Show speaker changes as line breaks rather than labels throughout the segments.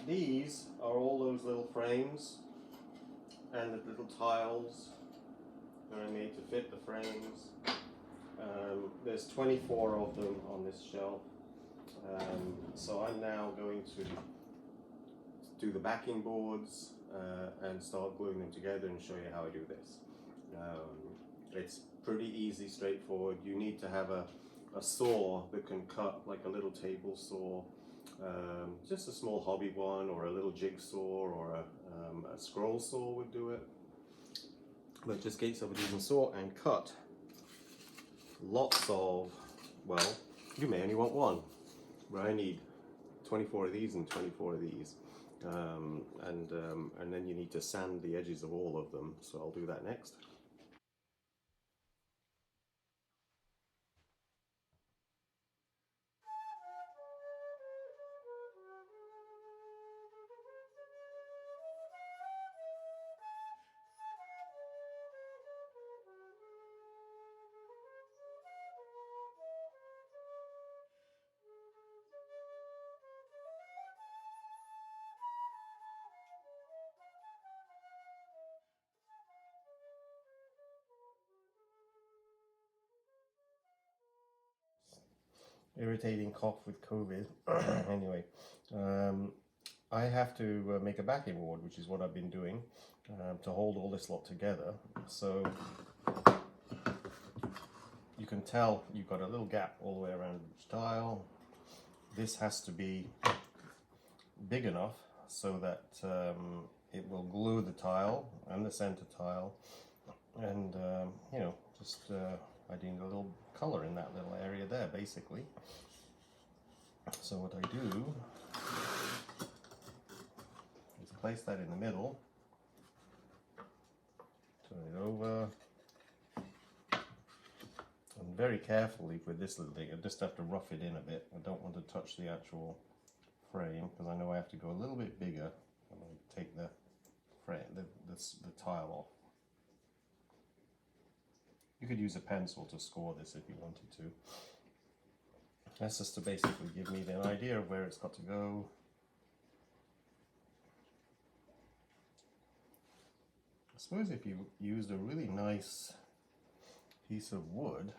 these are all those little frames and the little tiles that I made to fit the frames. There's 24 of them on this shelf. So I'm now going to do the backing boards and start gluing them together and show you how I do this. It's pretty easy, straightforward. You need to have a saw that can cut, like a little table saw, just a small hobby one, or a little jigsaw, or a scroll saw would do it. But just get yourself a decent saw and cut lots of, well, you may only want one, but I need 24 of these and 24 of these. And then you need to sand the edges of all of them, so I'll do that next. Irritating cough with COVID. Anyway, I have to make a backing board, which is what I've been doing, to hold all this lot together. So you can tell you've got a little gap all the way around each tile. This has to be big enough so that it will glue the tile and the center tile, and you know, just adding a little color in that little area there, basically. So what I do is place that in the middle, turn it over, and very carefully with this little thing, I just have to rough it in a bit. I don't want to touch the actual frame, because I know I have to go a little bit bigger and I take the frame, the tile off. You could use a pencil to score this if you wanted to. That's just to basically give me an idea of where it's got to go. I suppose if you used a really nice piece of wood,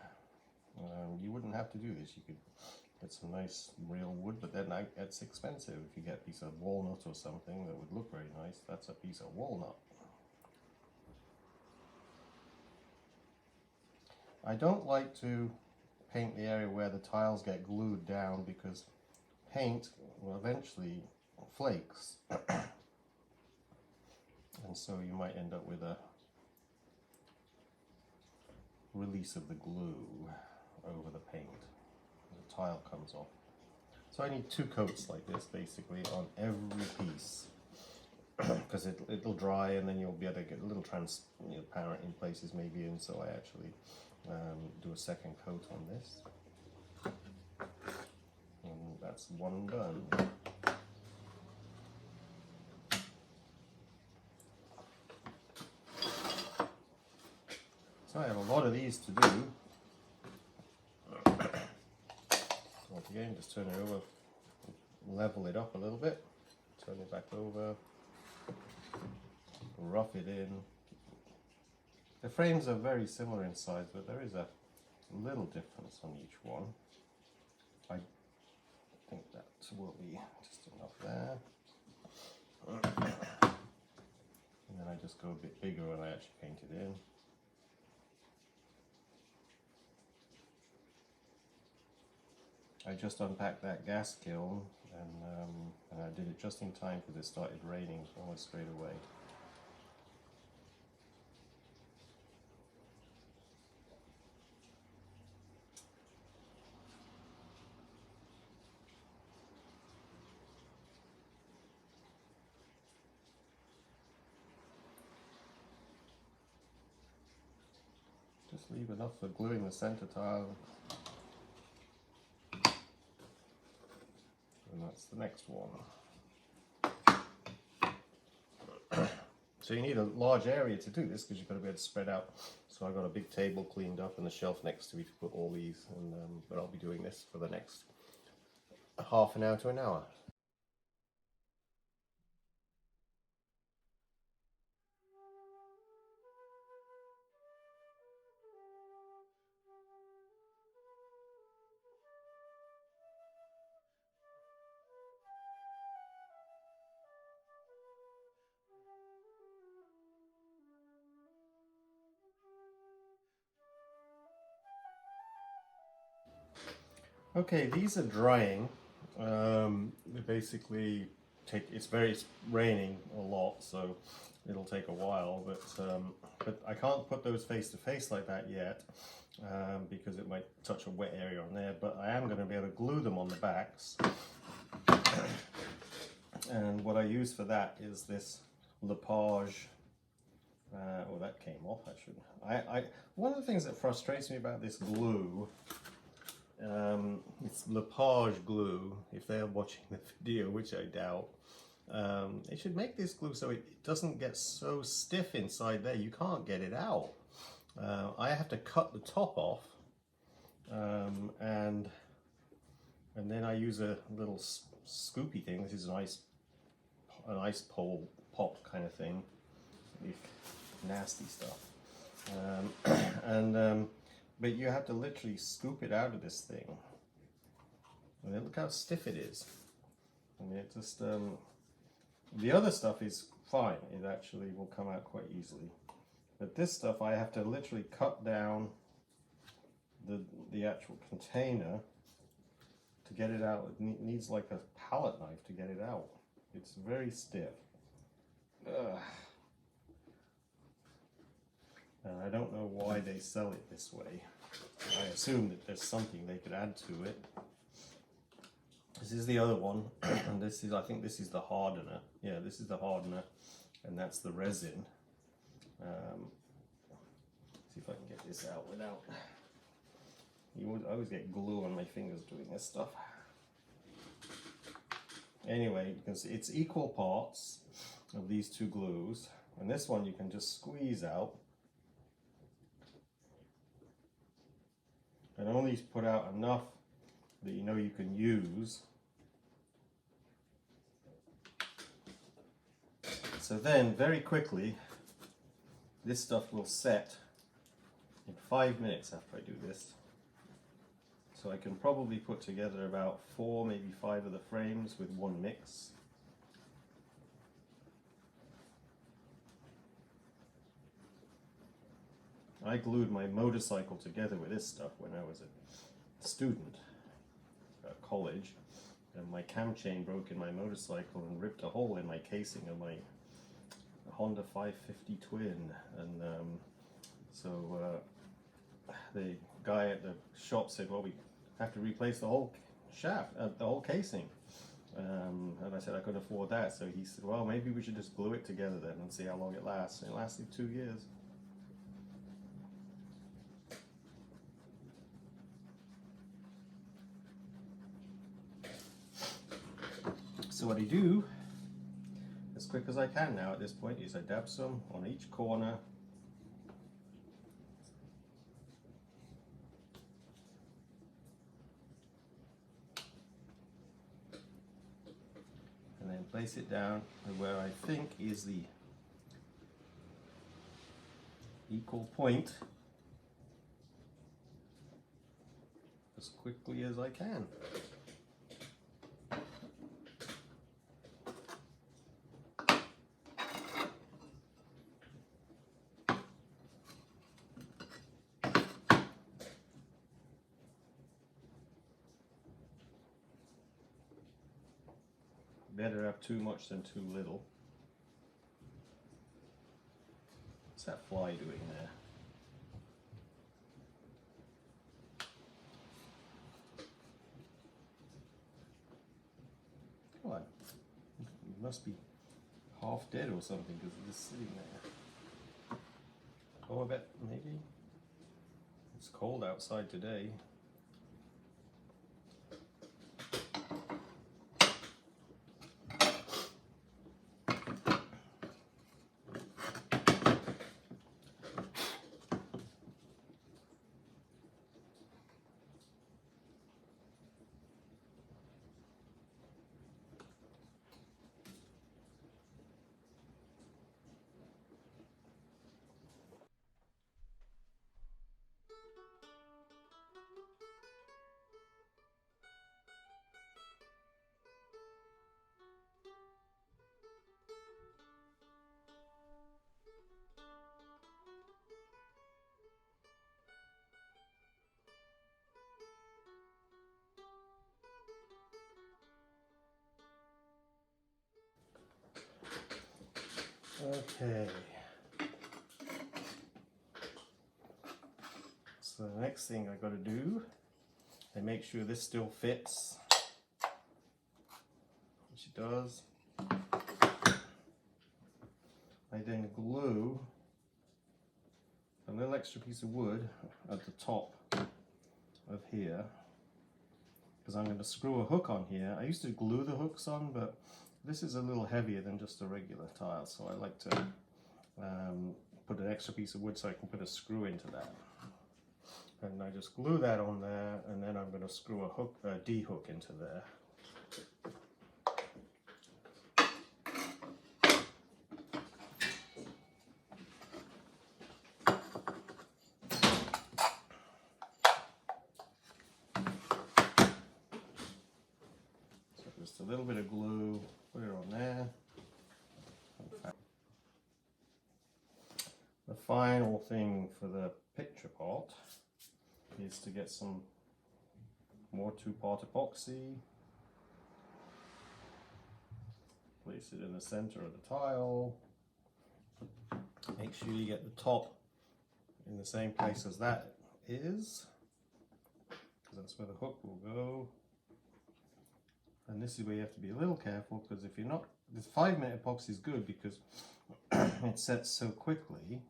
you wouldn't have to do this. You could get some nice real wood, but then it's expensive. If you get a piece of walnut or something that would look very nice, that's a piece of walnut. I don't like to paint the area where the tiles get glued down, because paint will eventually flakes and so you might end up with a release of the glue over the paint. The tile comes off. So I need 2 coats like this basically on every piece, because it'll dry and then you'll be able to get a little transparent in places maybe, and so I actually do a second coat on this, and that's one done. So I have a lot of these to do. So again, just turn it over, level it up a little bit, turn it back over, rough it in. The frames are very similar in size, but there is a little difference on each one. I think that will be just enough there. And then I just go a bit bigger when I actually paint it in. I just unpacked that gas kiln, and I did it just in time because it started raining almost straight away. Just leave enough for gluing the center tile. And that's the next one. So you need a large area to do this, because you've got to be able to spread out. So I've got a big table cleaned up and a shelf next to me to put all these, and but I'll be doing this for the next half an hour to an hour. Okay, these are drying. They basically it's raining a lot, so it'll take a while. But I can't put those face to face like that yet because it might touch a wet area on there. But I am going to be able to glue them on the backs. And what I use for that is this Lepage. Oh, that came off. One of the things that frustrates me about this glue. It's Lepage glue. If they're watching the video, which I doubt, they should make this glue so it doesn't get so stiff inside there. You can't get it out. I have to cut the top off, and then I use a little scoopy thing. This is an ice pole pop kind of thing. Nasty stuff. But you have to literally scoop it out of this thing. And then look how stiff it is. I mean, it just, the other stuff is fine. It actually will come out quite easily. But this stuff, I have to literally cut down the actual container to get it out. It needs like a palette knife to get it out. It's very stiff. Ugh. And I don't know why they sell it this way. I assume that there's something they could add to it. This is the other one, and I think this is the hardener. Yeah, this is the hardener, and that's the resin. See if I can get this out without. I always get glue on my fingers doing this stuff. Anyway, you can see it's equal parts of these two glues, and this one you can just squeeze out. And only put out enough that you know you can use. So then, very quickly, this stuff will set in 5 minutes after I do this. So I can probably put together about 4, maybe 5 of the frames with one mix. I glued my motorcycle together with this stuff when I was a student at college, and my cam chain broke in my motorcycle and ripped a hole in my casing of my Honda 550 Twin, and so the guy at the shop said, well, we have to replace the whole shaft, the whole casing, and I said I couldn't afford that, so he said, well, maybe we should just glue it together then and see how long it lasts. And it lasted 2 years. So what I do, as quick as I can now at this point, is I dab some on each corner. And then place it down where I think is the equal point as quickly as I can. Better have too much than too little. What's that fly doing there? Come on. It must be half dead or something because it's just sitting there. Oh, I bet maybe. It's cold outside today. Okay. So the next thing I got to do, I make sure this still fits, which it does. I then glue a little extra piece of wood at the top of here, because I'm going to screw a hook on here. I used to glue the hooks on, but this is a little heavier than just a regular tile, so I like to put an extra piece of wood so I can put a screw into that. And I just glue that on there, and then I'm going to screw a D-hook into there. So just a little bit of glue, put it on there. The final thing for the picture pot is to get some more 2-part epoxy, place it in the center of the tile, make sure you get the top in the same place as that is, because that's where the hook will go. And this is where you have to be a little careful, because if you're not, this 5-minute epoxy is good because it sets so quickly,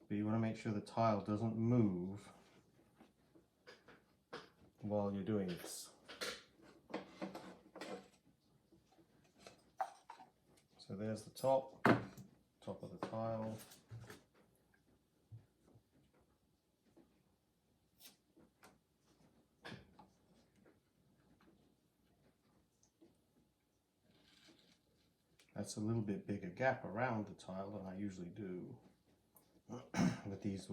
but you want to make sure the tile doesn't move while you're doing this. So there's the top of the tile. That's a little bit bigger gap around the tile than I usually do. But these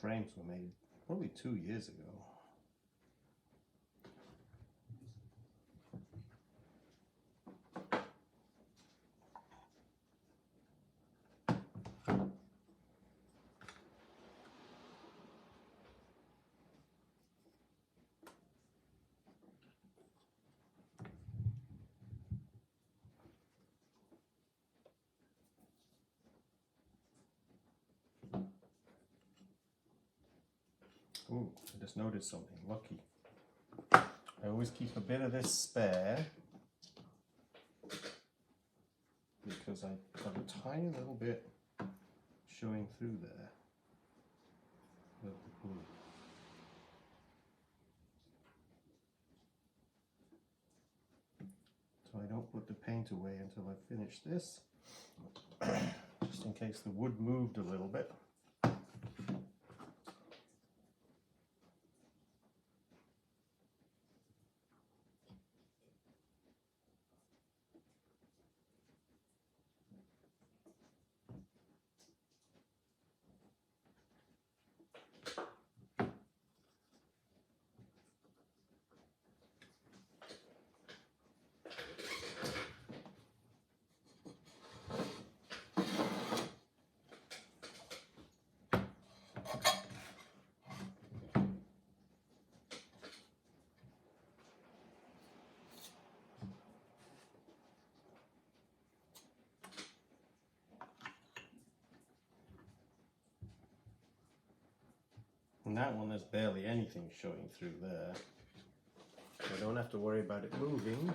frames were made probably 2 years ago. Ooh, I just noticed something lucky. I always keep a bit of this spare because I got a tiny little bit showing through there of the glue. So I don't put the paint away until I finish this, just in case the wood moved a little bit. And that one, there's barely anything showing through there. I don't have to worry about it moving.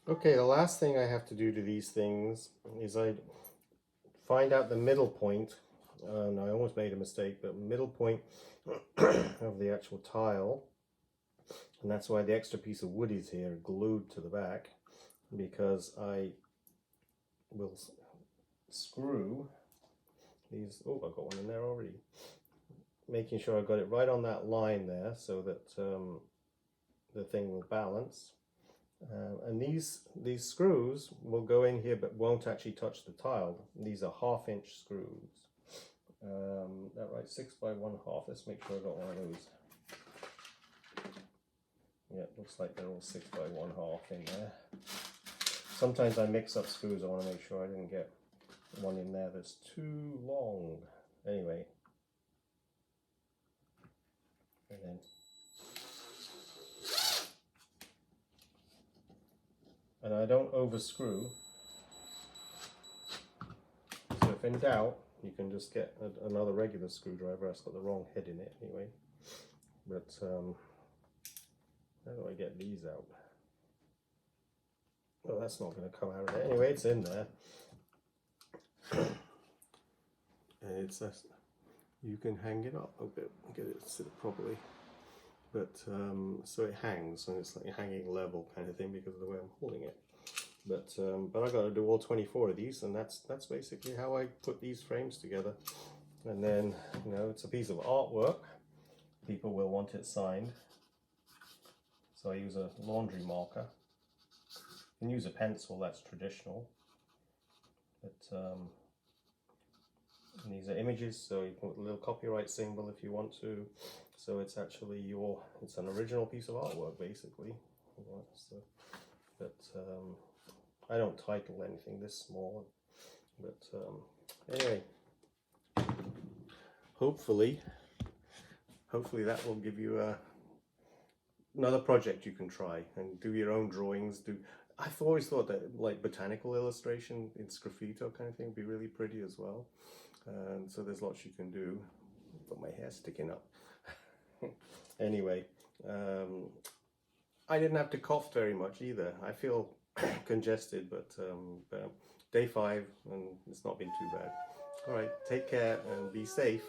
Okay, the last thing I have to do to these things is I find out the middle point, and I almost made a mistake, but middle point of the actual tile, and that's why the extra piece of wood is here glued to the back, because I will screw these. Oh, I've got one in there already. Making sure I got it right on that line there so that the thing will balance. And these screws will go in here but won't actually touch the tile. These are 1/2-inch screws. That right, 6 by 1/2. Let's make sure I got one of those. Yeah, it looks like they're all 6 by 1/2 in there. Sometimes I mix up screws. I want to make sure I didn't get one in there that's too long. Anyway, and then I don't over screw. So if in doubt, you can just get another regular screwdriver. That's got the wrong head in it anyway. But how do I get these out? Oh, that's not going to come out of there. Anyway, it's in there. And it's you can hang it up a bit, get it sit properly. But so it hangs, and it's like a hanging level kind of thing because of the way I'm holding it. But I got to do all 24 of these, and that's basically how I put these frames together. And then, you know, it's a piece of artwork. People will want it signed, so I use a laundry marker. You can use a pencil, that's traditional. But and these are images, so you can put a little copyright symbol if you want to. So it's actually it's an original piece of artwork basically. So, but I don't title anything this small. But anyway, hopefully that will give you another project you can try and do your own drawings. I've always thought that like botanical illustration in sgraffito kind of thing would be really pretty as well. And so there's lots you can do. But my hair's sticking up. Anyway, I didn't have to cough very much either. I feel congested, but day 5 and it's not been too bad. All right, take care and be safe.